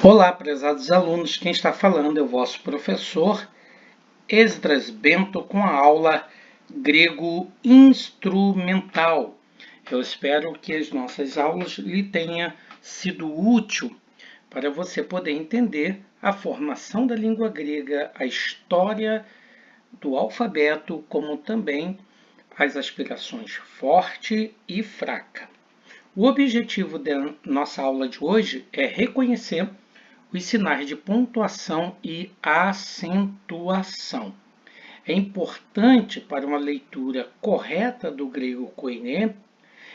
Olá, prezados alunos, quem está falando é o vosso professor Esdras Bento com a aula Grego Instrumental. Eu espero que as nossas aulas lhe tenham sido útil para você poder entender a formação da língua grega, a história do alfabeto, como também as aspirações forte e fraca. O objetivo da nossa aula de hoje é reconhecer os sinais de pontuação e acentuação. É importante para uma leitura correta do grego koiné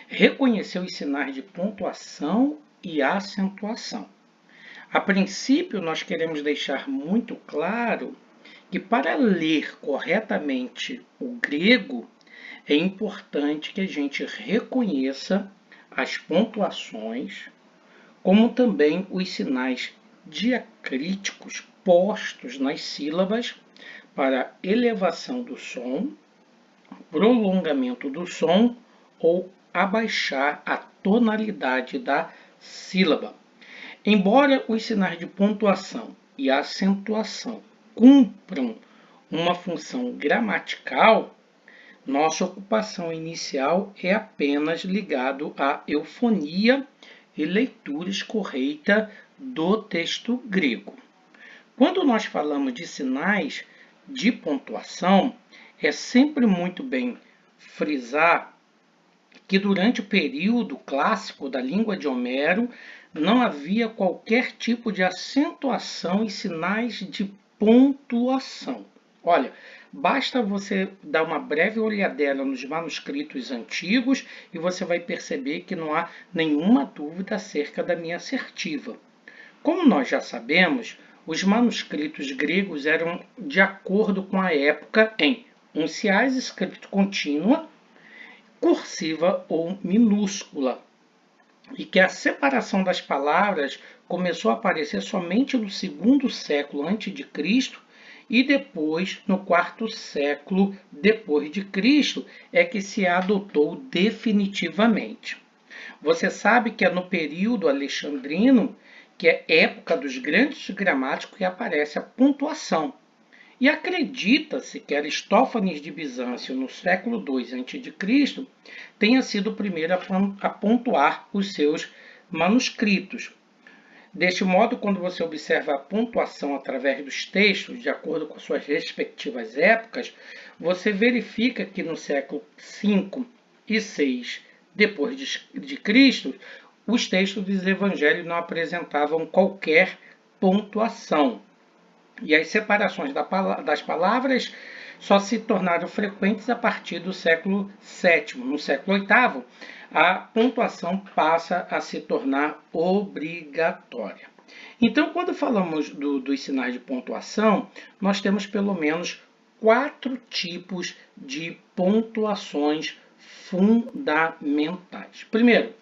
reconhecer os sinais de pontuação e acentuação. A princípio, nós queremos deixar muito claro que para ler corretamente o grego, é importante que a gente reconheça as pontuações, como também os sinais diacríticos postos nas sílabas para elevação do som, prolongamento do som ou abaixar a tonalidade da sílaba. Embora os sinais de pontuação e acentuação cumpram uma função gramatical, nossa ocupação inicial é apenas ligado à eufonia e leitura correta do texto grego. Quando nós falamos de sinais de pontuação, é sempre muito bem frisar que durante o período clássico da língua de Homero não havia qualquer tipo de acentuação e sinais de pontuação. Olha, basta você dar uma breve olhadela nos manuscritos antigos e você vai perceber que não há nenhuma dúvida acerca da minha assertiva. Como nós já sabemos, os manuscritos gregos eram de acordo com a época em unciais escrito contínua, cursiva ou minúscula, e que a separação das palavras começou a aparecer somente no segundo século antes de Cristo e depois, no quarto século depois de Cristo, é que se adotou definitivamente. Você sabe que é no período alexandrino, que é época dos grandes gramáticos, que aparece a pontuação. E acredita-se que Aristófanes de Bizâncio, no século II a.C., tenha sido o primeiro a pontuar os seus manuscritos. Deste modo, quando você observa a pontuação através dos textos, de acordo com suas respectivas épocas, você verifica que no século V e VI depois de Cristo, os textos dos evangelhos não apresentavam qualquer pontuação. E as separações das palavras só se tornaram frequentes a partir do século VII. No século VIII, a pontuação passa a se tornar obrigatória. Então, quando falamos dos sinais de pontuação, nós temos pelo menos 4 tipos de pontuações fundamentais. Primeiro,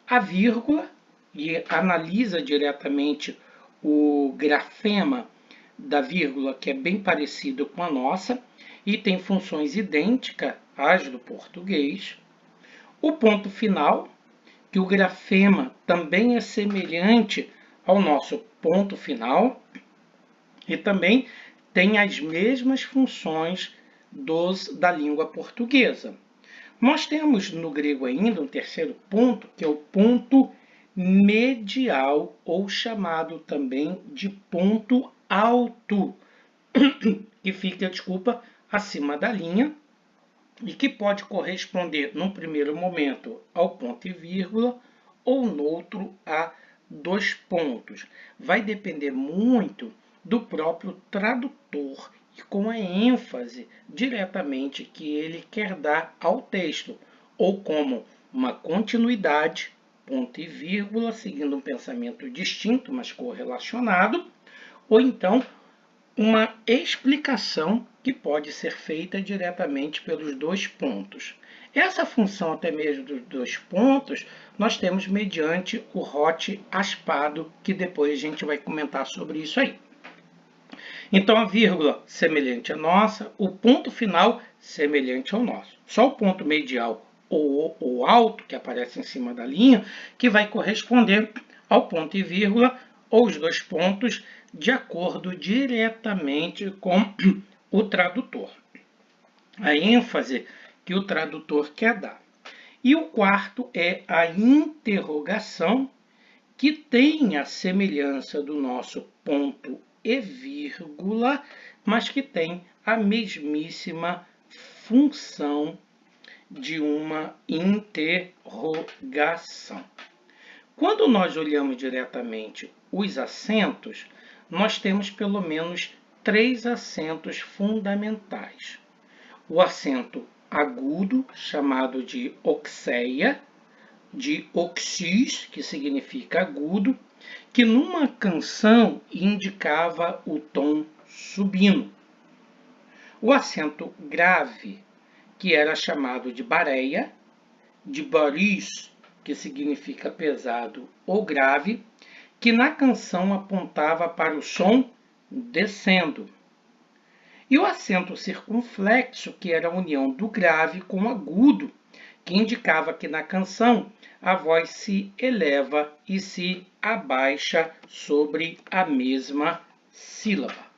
a vírgula, e analisa diretamente o grafema da vírgula, que é bem parecido com a nossa, e tem funções idênticas às do português. O ponto final, que o grafema também é semelhante ao nosso ponto final, e também tem as mesmas funções da língua portuguesa. Nós temos no grego ainda um terceiro ponto, que é o ponto medial, ou chamado também de ponto alto, que fica, acima da linha e que pode corresponder, num primeiro momento, ao ponto e vírgula ou, no outro, a 2 pontos. Vai depender muito do próprio tradutor e com a ênfase diretamente que ele quer dar ao texto, ou como uma continuidade, ponto e vírgula, seguindo um pensamento distinto, mas correlacionado, ou então uma explicação que pode ser feita diretamente pelos 2 pontos. Essa função até mesmo dos 2 pontos, nós temos mediante o Hot Aspado, que depois a gente vai comentar sobre isso aí. Então, a vírgula semelhante à nossa, o ponto final semelhante ao nosso. Só o ponto medial ou alto, que aparece em cima da linha, que vai corresponder ao ponto e vírgula ou os dois pontos, de acordo diretamente com o tradutor. A ênfase que o tradutor quer dar. E o quarto é a interrogação, que tem a semelhança do nosso ponto e vírgula, mas que tem a mesmíssima função de uma interrogação. Quando nós olhamos diretamente os acentos, nós temos pelo menos 3 acentos fundamentais. O acento agudo, chamado de oxeia, de oxis, que significa agudo, que numa canção indicava o tom subindo. O acento grave, que era chamado de bareia, de baris, que significa pesado ou grave, que na canção apontava para o som descendo. E o acento circunflexo, que era a união do grave com o agudo, que indicava que na canção a voz se eleva e se abaixa sobre a mesma sílaba.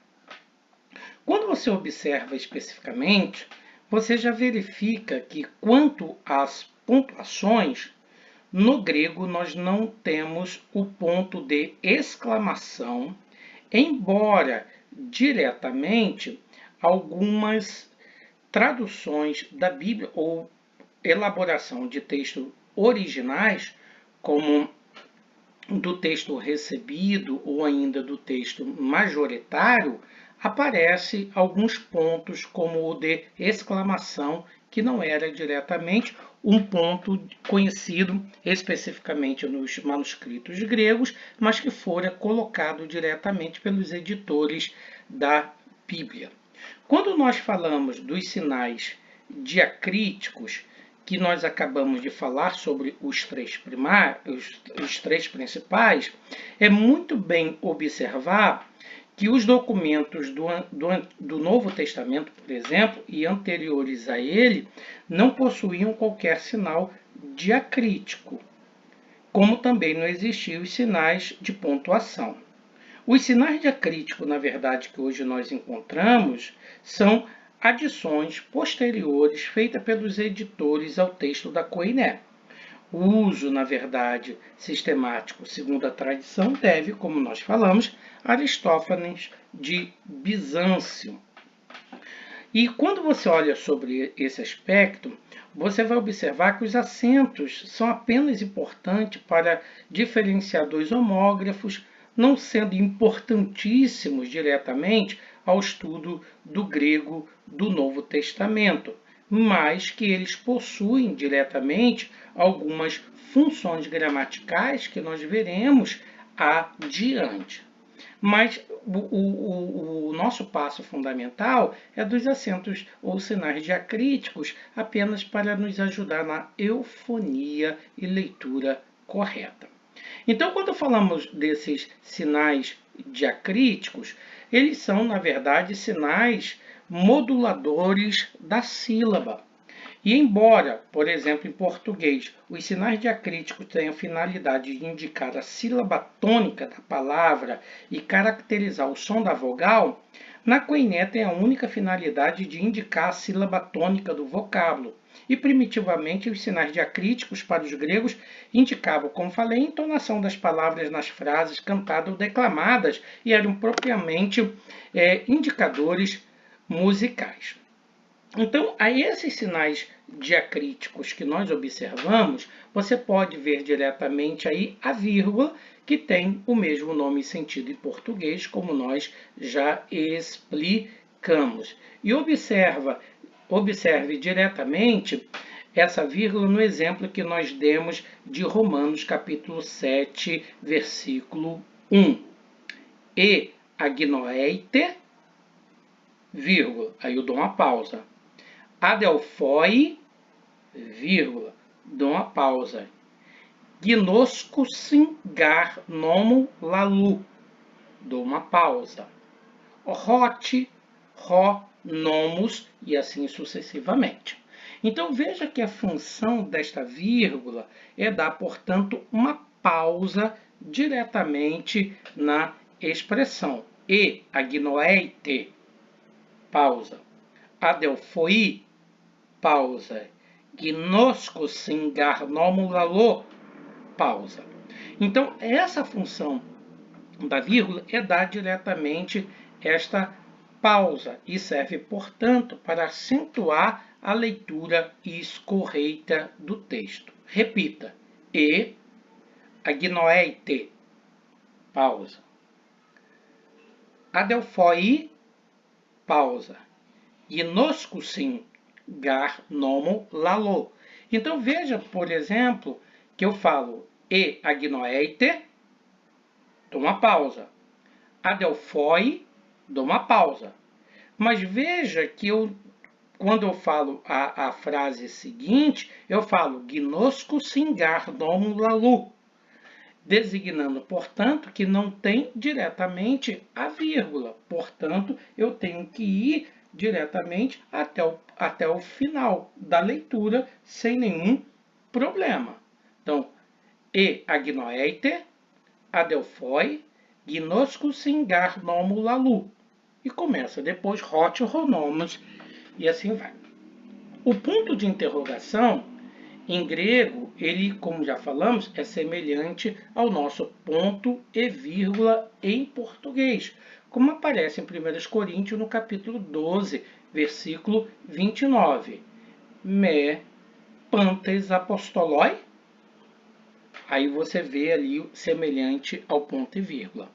Quando você observa especificamente, você já verifica que, quanto às pontuações, no grego nós não temos o ponto de exclamação, embora diretamente algumas traduções da Bíblia ou elaboração de textos originais, como do texto recebido ou ainda do texto majoritário, aparece alguns pontos como o de exclamação, que não era diretamente um ponto conhecido especificamente nos manuscritos gregos, mas que fora colocado diretamente pelos editores da Bíblia. Quando nós falamos dos sinais diacríticos, que nós acabamos de falar sobre os três principais, é muito bem observar que os documentos do Novo Testamento, por exemplo, e anteriores a ele, não possuíam qualquer sinal diacrítico, como também não existiam os sinais de pontuação. Os sinais diacríticos, na verdade, que hoje nós encontramos, são adições posteriores feitas pelos editores ao texto da Koiné. O uso, na verdade, sistemático, segundo a tradição, deve, como nós falamos, a Aristófanes de Bizâncio. E quando você olha sobre esse aspecto, você vai observar que os acentos são apenas importantes para diferenciadores homógrafos, não sendo importantíssimos diretamente ao estudo do grego do Novo Testamento, mas que eles possuem diretamente algumas funções gramaticais que nós veremos adiante. Mas o nosso passo fundamental é dos acentos ou sinais diacríticos, apenas para nos ajudar na eufonia e leitura correta. Então, quando falamos desses sinais diacríticos, eles são, na verdade, sinais moduladores da sílaba. E embora, por exemplo, em português, os sinais diacríticos tenham a finalidade de indicar a sílaba tônica da palavra e caracterizar o som da vogal, na Koiné tem a única finalidade de indicar a sílaba tônica do vocábulo. E primitivamente os sinais diacríticos para os gregos indicavam, como falei, a entonação das palavras nas frases cantadas ou declamadas e eram propriamente indicadores musicais. Então, a esses sinais diacríticos que nós observamos, você pode ver diretamente aí a vírgula, que tem o mesmo nome e sentido em português, como nós já explicamos. E observe diretamente essa vírgula no exemplo que nós demos de Romanos capítulo 7, versículo 1. E agnoeite, vírgula, aí eu dou uma pausa. Adelphoi, vírgula, dou uma pausa. Gnoscosin gar nomo lalu, dou uma pausa. Rot, ro, nomus, e assim sucessivamente. Então veja que a função desta vírgula é dar, portanto, uma pausa diretamente na expressão. E agnoeite, pausa. Adelphoi, pausa. Gnosco singar nomulalo, pausa. Então, essa função da vírgula é dar diretamente esta pausa e serve, portanto, para acentuar a leitura correta do texto. Repita. E agnoeite, pausa. Adelphoi, pausa. Gnoscusin gar nomo lalo. Então veja, por exemplo, que eu falo e agnoeite, dou uma pausa. Adelphoi, dou uma pausa. Mas veja que quando eu falo a frase seguinte, eu falo gnoscusin gar nomo lalo, designando, portanto, que não tem diretamente a vírgula. Portanto, eu tenho que ir diretamente até o final da leitura sem nenhum problema. Então, e agnoeite, adelphoi, gnoscusin gar nomo lalo. E começa depois hot ronomos e assim vai. O ponto de interrogação, em grego, ele, como já falamos, é semelhante ao nosso ponto e vírgula em português, como aparece em 1 Coríntios, no capítulo 12, versículo 29. Me pantes apostoloi. Aí você vê ali semelhante ao ponto e vírgula.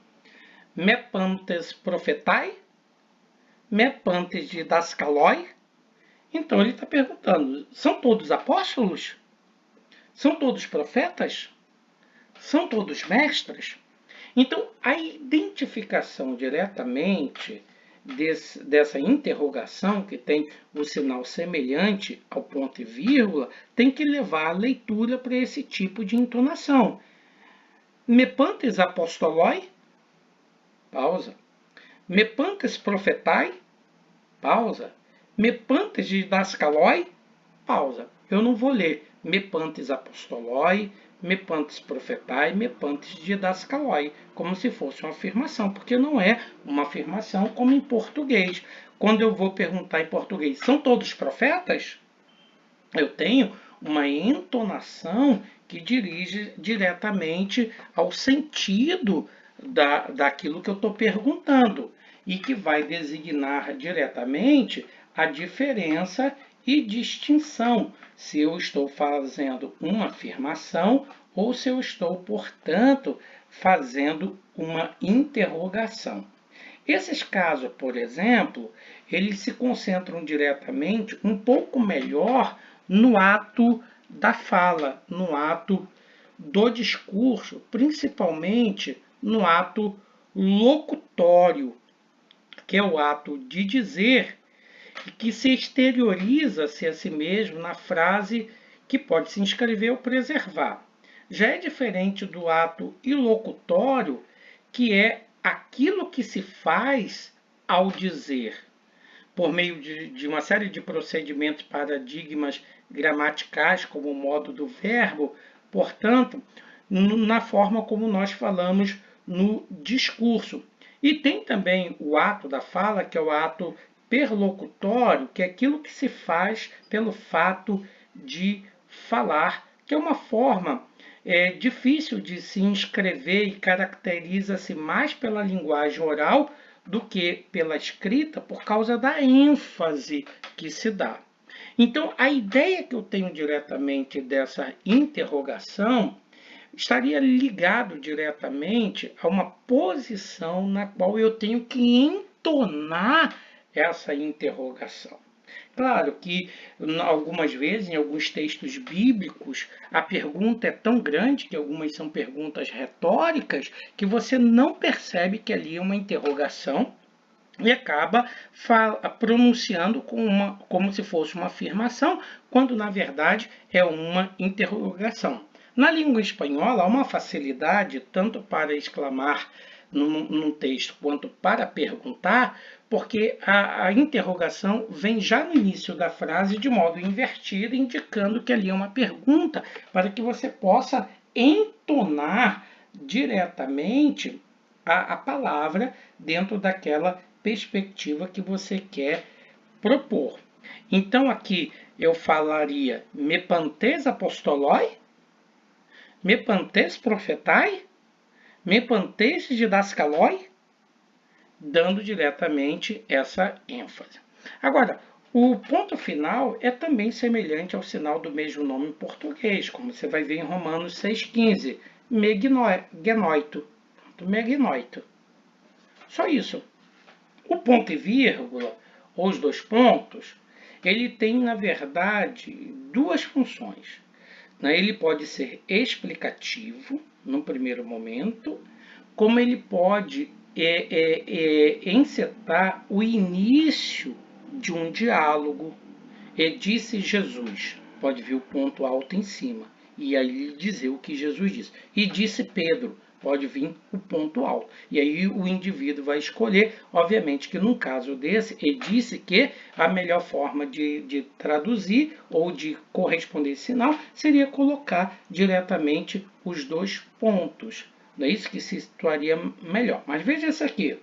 Me pantes profetai. Me pantes didaskaloi. Então ele está perguntando, são todos apóstolos? São todos profetas? São todos mestres? Então, a identificação diretamente dessa interrogação, que tem o sinal semelhante ao ponto e vírgula, tem que levar a leitura para esse tipo de entonação. Me pantes apostoloi? Pausa. Me pantes profetai? Pausa. Me pantes didaskaloi? Pausa. Eu não vou ler me pantes apostoloi, me pantes profetai, me pantes didaskaloi, como se fosse uma afirmação, porque não é uma afirmação como em português. Quando eu vou perguntar em português, são todos profetas? Eu tenho uma entonação que dirige diretamente ao sentido daquilo que eu estou perguntando e que vai designar diretamente a diferença e distinção, se eu estou fazendo uma afirmação ou se eu estou, portanto, fazendo uma interrogação. Esses casos, por exemplo, eles se concentram diretamente um pouco melhor no ato da fala, no ato do discurso, principalmente no ato locutório, que é o ato de dizer e que se exterioriza-se a si mesmo na frase que pode se inscrever ou preservar. Já é diferente do ato ilocutório, que é aquilo que se faz ao dizer, por meio de uma série de procedimentos, paradigmas gramaticais, como o modo do verbo, portanto, na forma como nós falamos no discurso. E tem também o ato da fala, que é o ato perlocutório, que é aquilo que se faz pelo fato de falar, que é uma forma difícil de se inscrever e caracteriza-se mais pela linguagem oral do que pela escrita, por causa da ênfase que se dá. Então, a ideia que eu tenho diretamente dessa interrogação estaria ligado diretamente a uma posição na qual eu tenho que entonar essa interrogação. Claro que algumas vezes, em alguns textos bíblicos, a pergunta é tão grande, que algumas são perguntas retóricas, que você não percebe que ali é uma interrogação e acaba pronunciando como se fosse uma afirmação, quando na verdade é uma interrogação. Na língua espanhola, há uma facilidade tanto para exclamar num texto quanto para perguntar, porque a interrogação vem já no início da frase de modo invertido, indicando que ali é uma pergunta, para que você possa entonar diretamente a palavra dentro daquela perspectiva que você quer propor. Então aqui eu falaria me pantes apostoloi, me pantes profetai, me pantes didascaloi, dando diretamente essa ênfase. Agora, o ponto final é também semelhante ao sinal do mesmo nome em português, como você vai ver em Romanos 6,15, me genoito, me genoito. Só isso. O ponto e vírgula, ou os dois pontos, ele tem, na verdade, duas funções. Ele pode ser explicativo, no primeiro momento, como ele pode encetar o início de um diálogo. E disse Jesus, pode vir o ponto alto em cima, e aí dizer o que Jesus disse. E disse Pedro, pode vir o ponto alto. E aí o indivíduo vai escolher, obviamente que num caso desse, ele disse que a melhor forma de traduzir ou de corresponder esse sinal seria colocar diretamente os dois pontos. Não é isso que se situaria melhor. Mas veja isso aqui.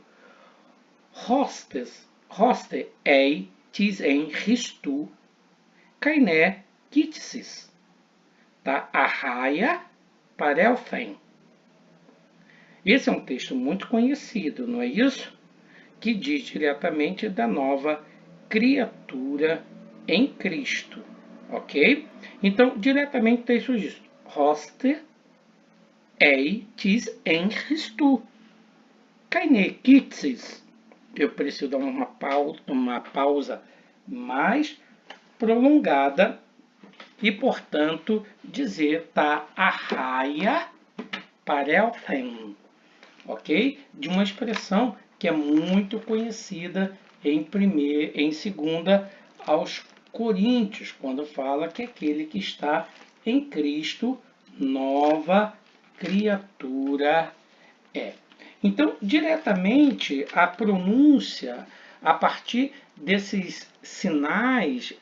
Hoste ei tis en Christu kainé kitsis. Tá? Arraia parelfen. Esse é um texto muito conhecido, não é isso? Que diz diretamente da nova criatura em Cristo, ok? Então, diretamente o texto diz: Hoste ei tis en Christu kainé kitsis. Eu preciso dar uma pausa mais prolongada e, portanto, dizer tá arraia parelfen, ok? De uma expressão que é muito conhecida em segunda aos Coríntios, quando fala que aquele que está em Cristo, nova criatura é. Então, diretamente, a pronúncia, a partir desses sinais,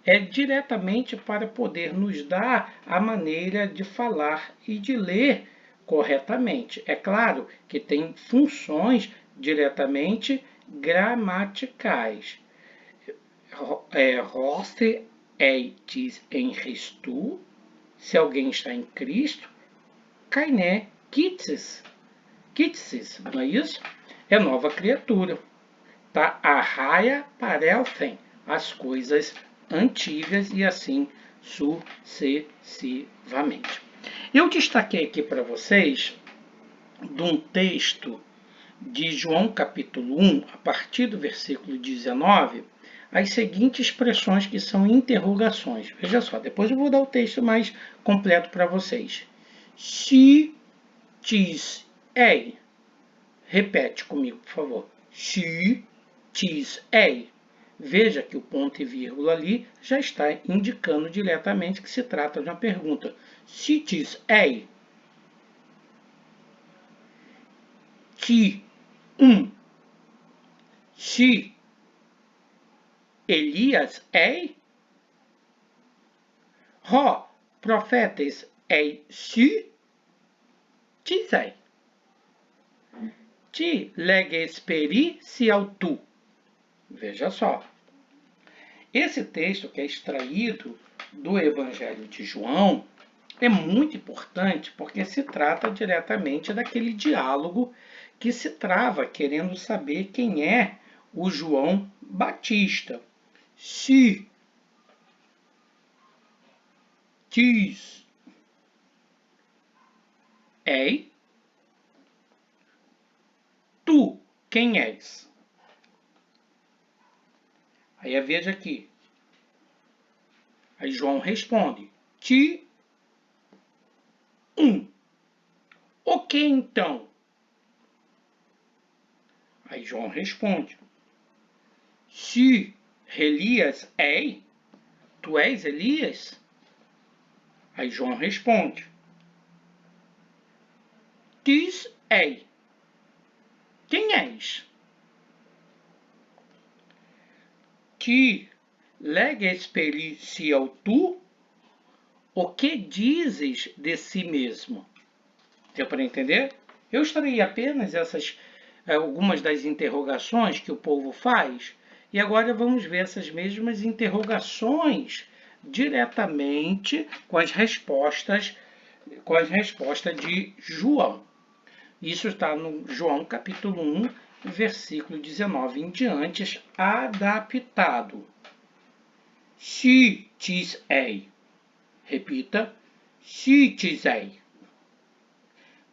é diretamente para poder nos dar a maneira de falar e de ler corretamente. É claro que tem funções diretamente gramaticais. Hoste eitis em Christu, se alguém está em Cristo, kainé kitsis. Kitsis, não é isso? É nova criatura. Tá? Arraia parelfen, as coisas antigas e assim sucessivamente. Eu destaquei aqui para vocês de um texto de João capítulo 1, a partir do versículo 19, as seguintes expressões que são interrogações. Veja só, depois eu vou dar o texto mais completo para vocês. Si, tis, ei. Repete comigo, por favor. Si, tis, ei. Veja que o ponto e vírgula ali já está indicando diretamente que se trata de uma pergunta. Si, tis, ei. Ti, Si, Elias, ei. Ho, profetes, ei, si, tis, ei. Ti, legesperi, si, autu. Veja só. Esse texto, que é extraído do Evangelho de João, é muito importante porque se trata diretamente daquele diálogo que se trava querendo saber quem é o João Batista. Si, tis, ei, tu, quem és? Aí veja aqui. Aí João responde: Ti, O que então? Aí João responde: Se Elias é, tu és Elias? Aí João responde: Tis ei. Quem és? Ti leges pericial tu? o que dizes de si mesmo? Deu para entender? Eu extraí apenas algumas das interrogações que o povo faz, e agora vamos ver essas mesmas interrogações diretamente com as respostas de João. Isso está no João capítulo 1, versículo 19 em diante, adaptado. Sitisei. Repita. Sitisei.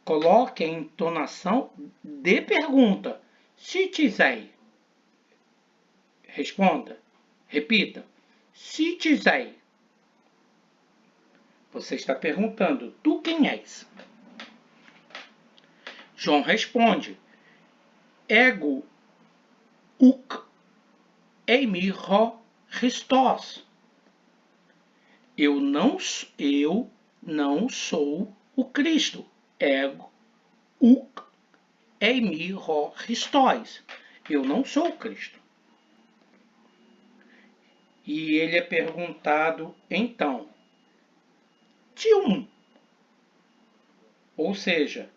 Coloque a entonação de pergunta. Sitisei. Responda. Repita. Sitisei. Você está perguntando, tu quem és? João responde, ego uk eimi ho Christos. Eu não sou o Cristo. Ego uk eimi ho Christos. Eu não sou o Cristo. E ele é perguntado, então, tium. Ou seja,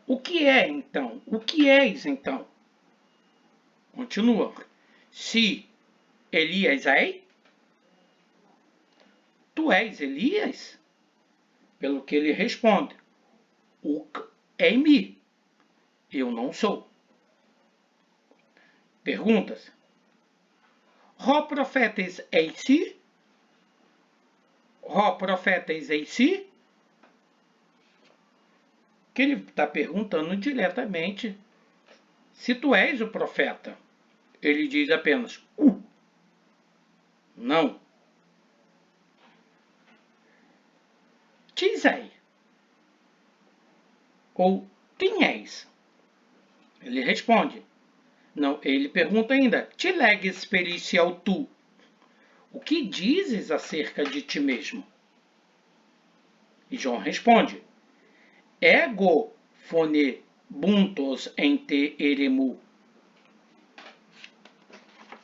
o que é então? O que és então? Continua. Se Elias é? Tu és Elias? Pelo que ele responde. Uk eimi. Eu não sou. Perguntas. Ho profetes eisi? Ho profetes eisi? Que ele está perguntando diretamente se tu és o profeta. Ele diz apenas não. Tisei. Ou quem és? Ele responde. Não, ele pergunta ainda, te leges pericial tu. O que dizes acerca de ti mesmo? E João responde, ego phone buntos en te eremu.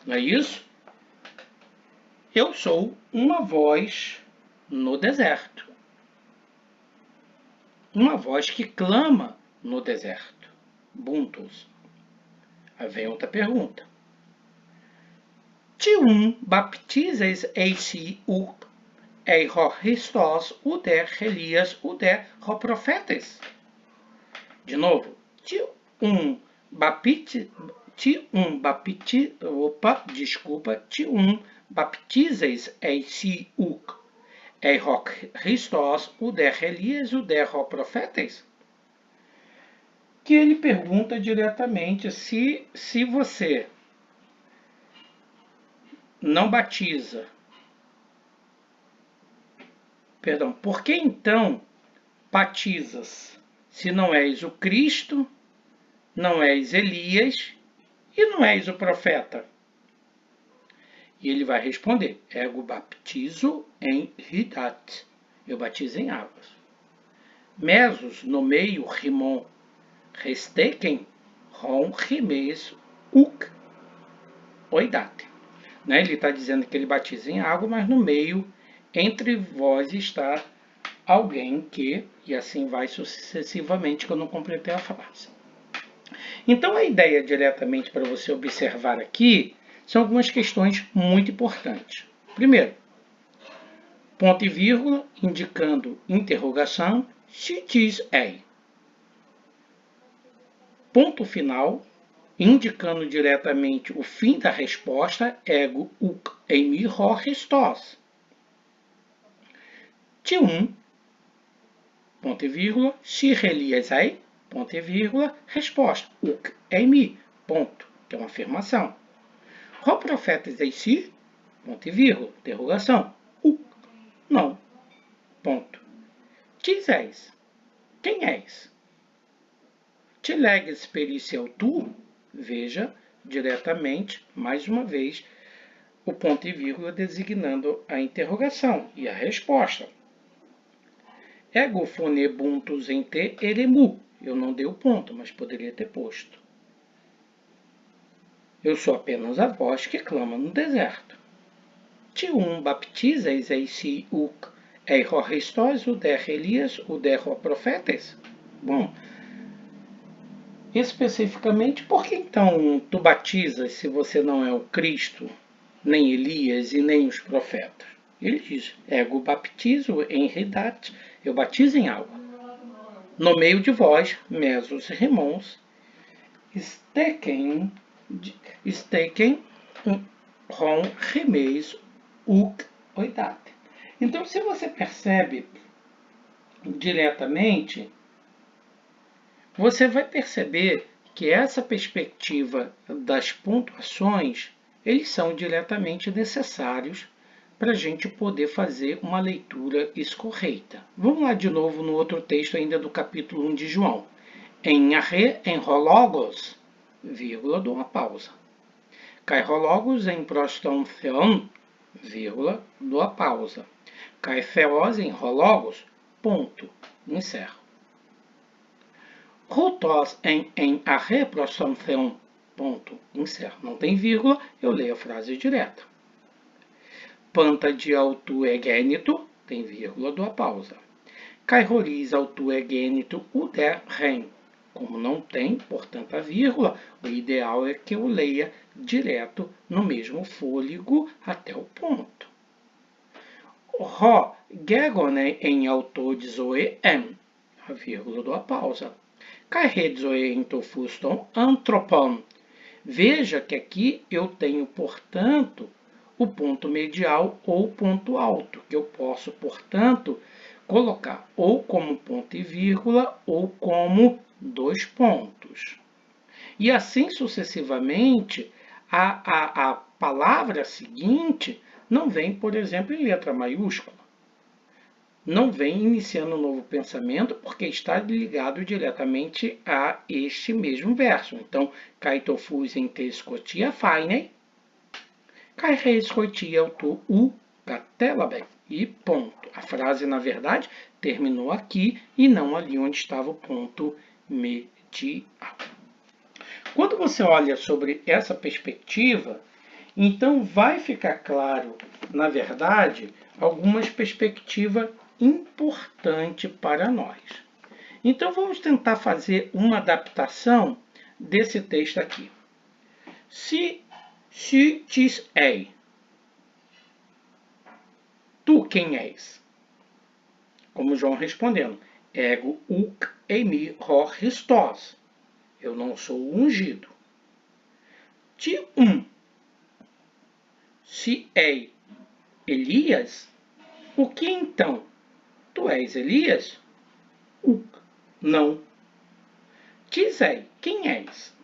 Não é isso? Eu sou uma voz no deserto. Uma voz que clama no deserto. Buntos. Aí vem outra pergunta. Tium baptizes eisi uk ei ho Christos uder Elias uder ho profetes. De novo. Tium baptizes eisi uk ei ho Christos uder Elias uder ho profetes. Que ele pergunta diretamente se você não batiza. Perdão, por que então batizas se não és o Cristo, não és Elias e não és o profeta? E ele vai responder, ego baptizo em hidat. Eu batizo em águas. Mesos no meio rimon resteken ron rimes uk oidate. Né? Ele está dizendo que ele batiza em água, mas no meio, entre vós está alguém que, e assim vai sucessivamente, que eu não completei a frase. Então a ideia diretamente para você observar aqui são algumas questões muito importantes. Primeiro, ponto e vírgula, indicando interrogação, se diz ei. Ponto final, indicando diretamente o fim da resposta, ego uk eimi ho Christos. Tium, ponto e vírgula, se Elias ei, ponto e vírgula, resposta, uk eimi, ponto, que é uma afirmação. Ho profetes eisi, ponto e vírgula, interrogação, uk, não, ponto. Tis és, quem és? Te leges pericial tu, veja diretamente, mais uma vez, o ponto e vírgula designando a interrogação e a resposta. Ego phone buntos em te eremu. Eu não dei o ponto, mas poderia ter posto. Eu sou apenas a voz que clama no deserto. Tium baptizes eisi uk Eihor Christos, o der Elias, o der profetas? Bom, especificamente, por que então tu batizas se você não é o Cristo, nem Elias e nem os profetas? Ele diz, ego baptizo em ridat, eu batizo em água. No meio de vós, mesos irmãos, steken rom remeis uk oidate. Então, se você percebe diretamente, você vai perceber que essa perspectiva das pontuações, eles são diretamente necessários para a gente poder fazer uma leitura correta. Vamos lá de novo no outro texto ainda do capítulo 1 de João. Em arre, em rologos, vírgula, dou uma pausa. Kai rologos em proston theon, vírgula, dou a pausa. Kai theos em rologos, ponto, encerro. Rutos em arre proston theon, ponto, encerro. Não tem vírgula, eu leio a frase direta. Panta de auto egênito, tem vírgula, dou a pausa. Kai roriz auto egênito uder ren. Como não tem, portanto, a vírgula, o ideal é que eu leia direto no mesmo fôlego até o ponto. Ro gegone em auto zoe em, a vírgula dou a pausa. Kai redzoe em tofuston antropon. Veja que aqui eu tenho, portanto, o ponto medial ou ponto alto, que eu posso, portanto, colocar ou como ponto e vírgula ou como 2 pontos. E assim sucessivamente, a palavra seguinte não vem, por exemplo, em letra maiúscula. Não vem iniciando um novo pensamento, porque está ligado diretamente a este mesmo verso. Então, kaitofus em te escotia fainei, kai re escotia u catelabem. E ponto. A frase, na verdade, terminou aqui e não ali onde estava o ponto medial. Quando você olha sobre essa perspectiva, então vai ficar claro, na verdade, algumas perspectivas importantes para nós. Então vamos tentar fazer uma adaptação desse texto aqui. Se tis ei, tu quem és? Como João respondendo, ego uk eimi ho Christos. Eu não sou o ungido. Ti se é Elias, o que então? Tu és Elias? Não. Tisei, quem és?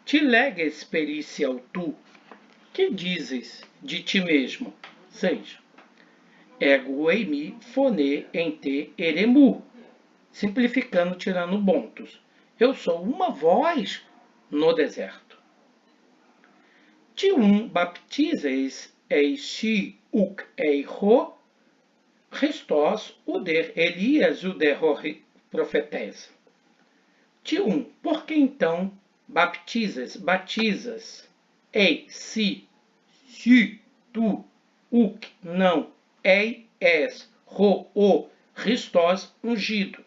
Te leges pericial tu, que dizes de ti mesmo? 6. Ego eimi fone em te eremu, simplificando, tirando pontos. Eu sou uma voz no deserto. Ti baptizeis eishi uk eiho, Christos uder Elias uder profetes. Ti por que então batizas, ei, si, tu, uk, não, ei, és, o, Christos ungido.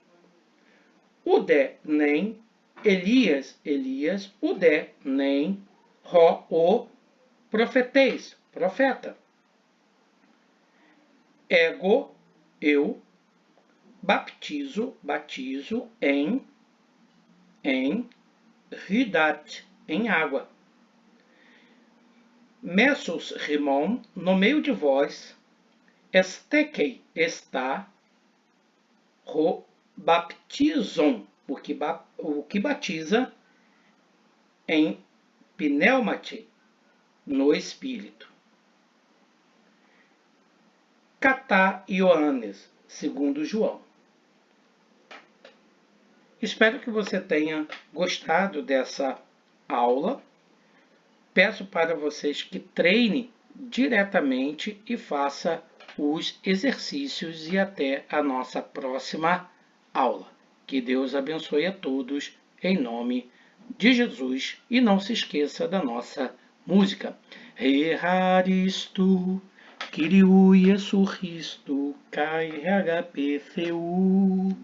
Ude, nem, Elias, ude, nem, o, profeteis, profeta. Ego, eu, batizo em ridat, em água. Messos rimon, no meio de vós, estekei, está, baptizon, porque o que batiza em pneumati, no espírito. Catá Ioannes, segundo João. Espero que você tenha gostado dessa aula. Peço para vocês que treinem diretamente e faça os exercícios e até a nossa próxima aula. Que Deus abençoe a todos em nome de Jesus e não se esqueça da nossa música. Reharistu Kyriou Iesu Kai HPCU,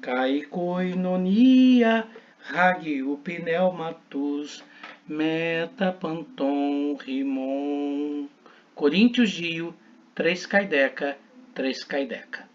Kai Koinonia, Hagiu Pneumatus, Metapanton Rimon. Coríntios Dio, 3 Kaideca, 3 Kaideca.